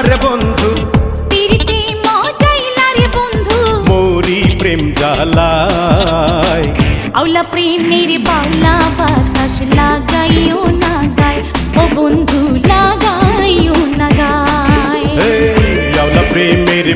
রে বন্ধু, পিরিতি মজাইলা রে বন্ধু, মোরি প্রেম জ্বালায়। আউলা প্রেমের বাউলা বাতাস লাগাইও না গায়, ও বন্ধু লাগাইও না গায়। আউলা প্রেমের